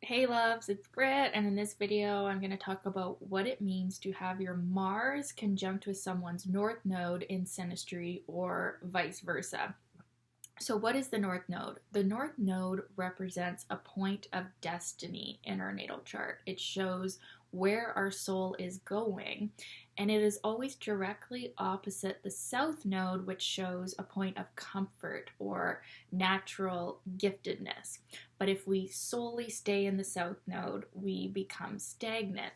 Hey loves, it's Britt, and in this video I'm going to talk about what it means to have your Mars conjunct with someone's North Node in Synastry or vice versa. So what is the North Node? The North Node represents a point of destiny in our natal chart. It shows where our soul is going, and it is always directly opposite the South Node, which shows a point of comfort or natural giftedness. But if we solely stay in the South Node, we become stagnant.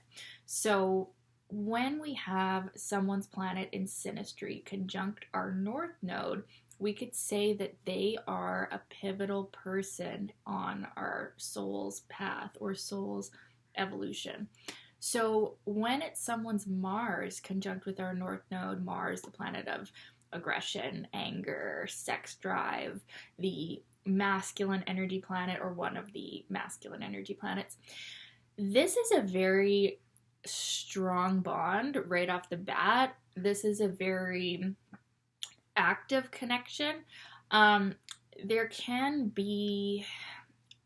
So when we have someone's planet in Synastry conjunct our North Node, we could say that they are a pivotal person on our soul's path or soul's evolution. So when it's someone's Mars conjunct with our North Node, Mars, the planet of aggression, anger, sex drive, the masculine energy planet or one of the masculine energy planets, this is a very strong bond right off the bat. This is a very active connection. There can be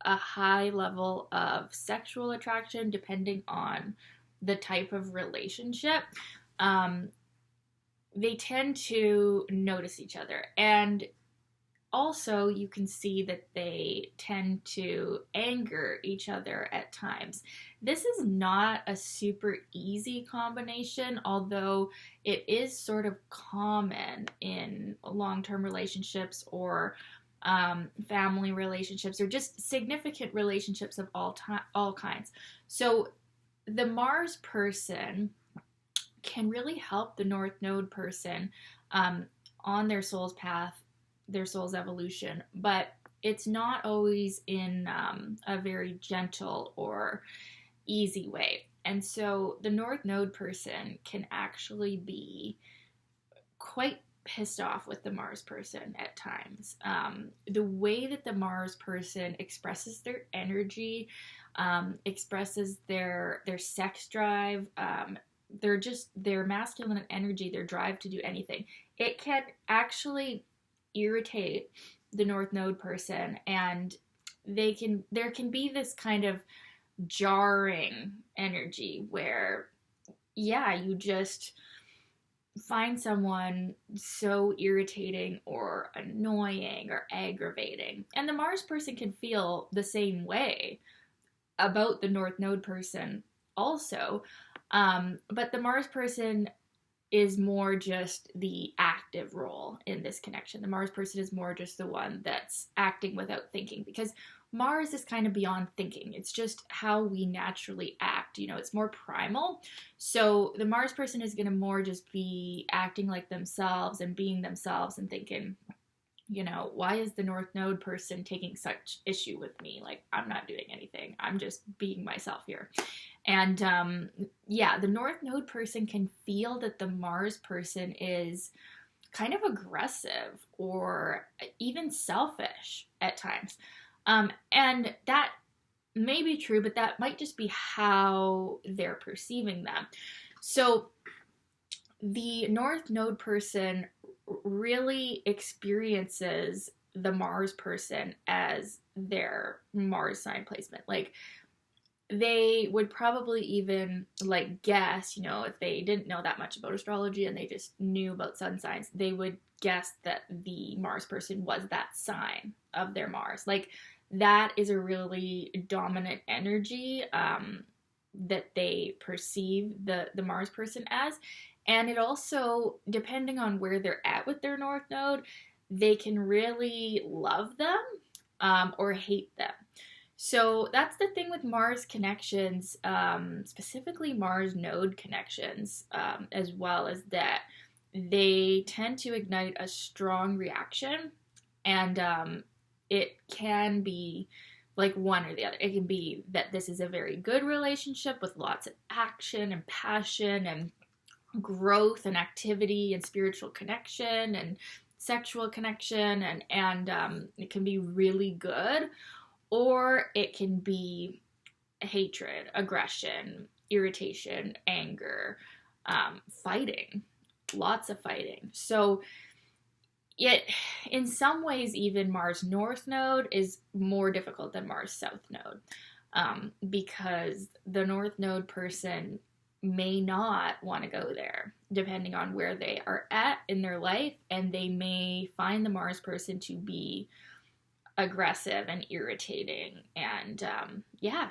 a high level of sexual attraction depending on the type of relationship. They tend to notice each other, and also you can see that they tend to anger each other at times. This is not a super easy combination, although it is sort of common in long-term relationships or family relationships or just significant relationships of all kinds. So the Mars person can really help the North Node person on their soul's path, their soul's evolution, but it's not always in a very gentle or easy way. And so the North Node person can actually be quite pissed off with the Mars person at times. The way that the Mars person expresses their energy, expresses their sex drive, their masculine energy, their drive to do anything, it can actually irritate the North Node person, and there can be this kind of jarring energy where, yeah, you just find someone so irritating or annoying or aggravating. And the Mars person can feel the same way about the North Node person also. But the Mars person is more just the active role in this connection. The Mars person is more just the one that's acting without thinking, because Mars is kind of beyond thinking. It's just how we naturally act. It's more primal. So the Mars person is going to more just be acting like themselves and being themselves and thinking, why is the North Node person taking such issue with me? Like, I'm not doing anything. I'm just being myself here. And the North Node person can feel that the Mars person is kind of aggressive or even selfish at times. And that may be true, but that might just be how they're perceiving them. So the North Node person really experiences the Mars person as their Mars sign placement. Like, they would probably even guess, if they didn't know that much about astrology and they just knew about sun signs, they would guess that the Mars person was that sign of their Mars. Like, that is a really dominant energy that they perceive the Mars person as. And it also, depending on where they're at with their North Node, they can really love them or hate them. So that's the thing with Mars connections, specifically Mars node connections, as well as that they tend to ignite a strong reaction, and it can be like one or the other. It can be that this is a very good relationship with lots of action and passion and growth and activity and spiritual connection and sexual connection, and it can be really good. Or it can be hatred, aggression, irritation, anger, fighting, lots of fighting. So yet, in some ways, even Mars North Node is more difficult than Mars South Node. because the North Node person may not want to go there, depending on where they are at in their life, and they may find the Mars person to be aggressive and irritating and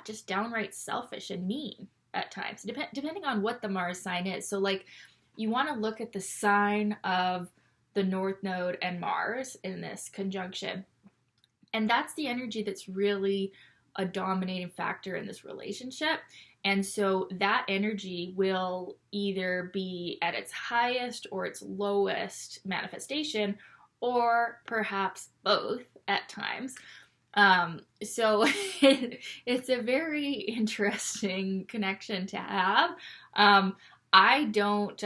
just downright selfish and mean at times, depending on what the Mars sign is. So like, you want to look at the sign of the North Node and Mars in this conjunction, and that's the energy that's really a dominating factor in this relationship. And so that energy will either be at its highest or its lowest manifestation, or perhaps both at times. So it's a very interesting connection to have. I don't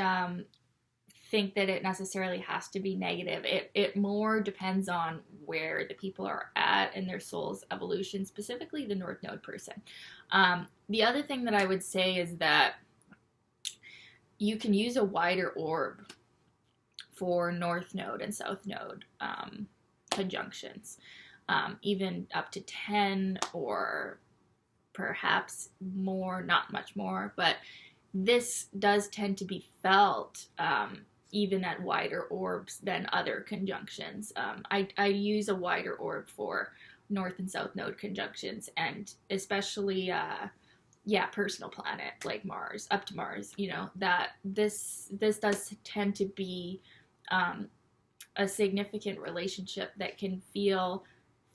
think that it necessarily has to be negative. It more depends on where the people are at in their soul's evolution, specifically the North Node person. The other thing that I would say is that you can use a wider orb for North Node and South Node conjunctions, even up to 10 or perhaps more, not much more, but this does tend to be felt even at wider orbs than other conjunctions. I use a wider orb for North and South Node conjunctions, and especially personal planet like Mars, up to Mars, that this does tend to be a significant relationship that can feel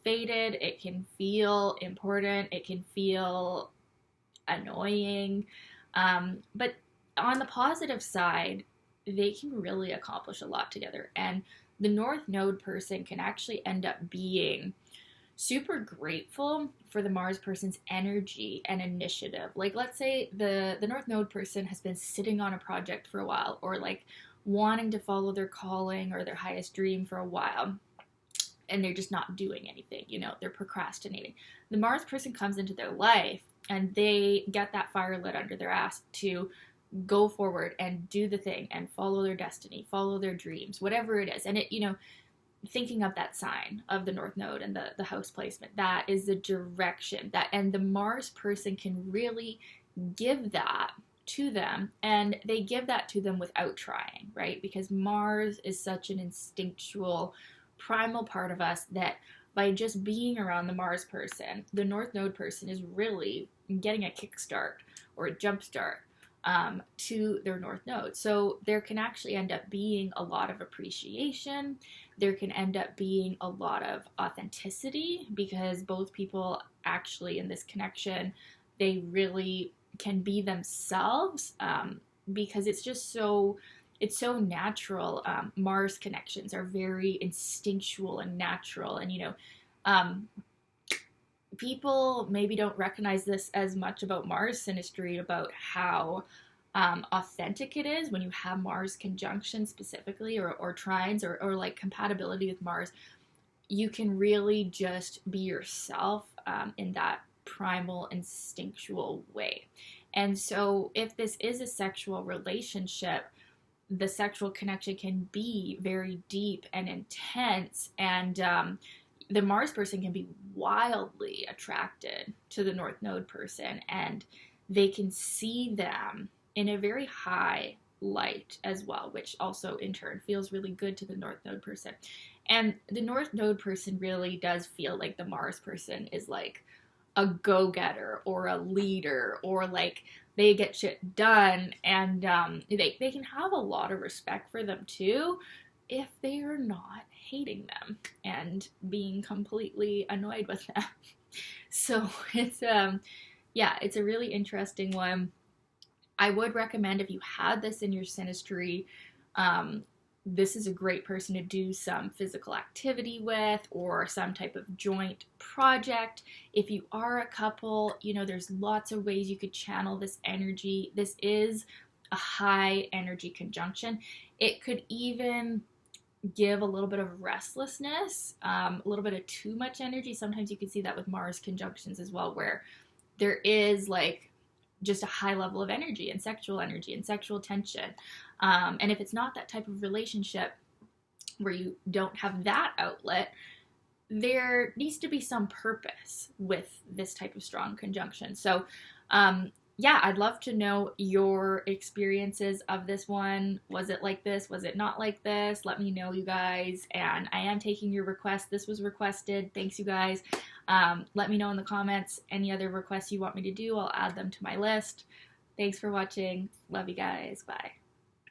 fated, it can feel important, it can feel annoying, but on the positive side, they can really accomplish a lot together. And the North Node person can actually end up being super grateful for the Mars person's energy and initiative. Like, let's say the North Node person has been sitting on a project for a while, or like wanting to follow their calling or their highest dream for a while, and they're just not doing anything, they're procrastinating. The Mars person comes into their life and they get that fire lit under their ass to go forward and do the thing and follow their destiny, follow their dreams, whatever it is. And it, thinking of that sign of the North Node and the house placement, that is the direction that, and the Mars person can really give that to them, and they give that to them without trying, right? Because Mars is such an instinctual, primal part of us that by just being around the Mars person, the North Node person is really getting a kickstart or a jumpstart to their North Node. So there can actually end up being a lot of appreciation. There can end up being a lot of authenticity, because both people actually in this connection, they really can be themselves, because it's just so natural. Mars connections are very instinctual and natural, and people maybe don't recognize this as much about Mars synastry, about how authentic it is when you have Mars conjunction specifically, or trines, or like compatibility with Mars. You can really just be yourself in that primal, instinctual way. And so if this is a sexual relationship, the sexual connection can be very deep and intense, and the Mars person can be wildly attracted to the North Node person, and they can see them in a very high light as well, which also in turn feels really good to the North Node person. And the North Node person really does feel like the Mars person is like a go-getter or a leader, or like they get shit done, and they can have a lot of respect for them too, if they are not hating them and being completely annoyed with them. So it's it's a really interesting one. I would recommend, if you had this in your synastry, this is a great person to do some physical activity with, or some type of joint project. If you are a couple, there's lots of ways you could channel this energy. This is a high energy conjunction. It could even give a little bit of restlessness, a little bit of too much energy. Sometimes you can see that with Mars conjunctions as well, where there is like just a high level of energy and sexual tension. And if it's not that type of relationship where you don't have that outlet, there needs to be some purpose with this type of strong conjunction. So, yeah, I'd love to know your experiences of this one. Was it like this? Was it not like this? Let me know, you guys. And I am taking your request. This was requested. Thanks, you guys. Let me know in the comments any other requests you want me to do. I'll add them to my list. Thanks for watching. Love you guys. Bye.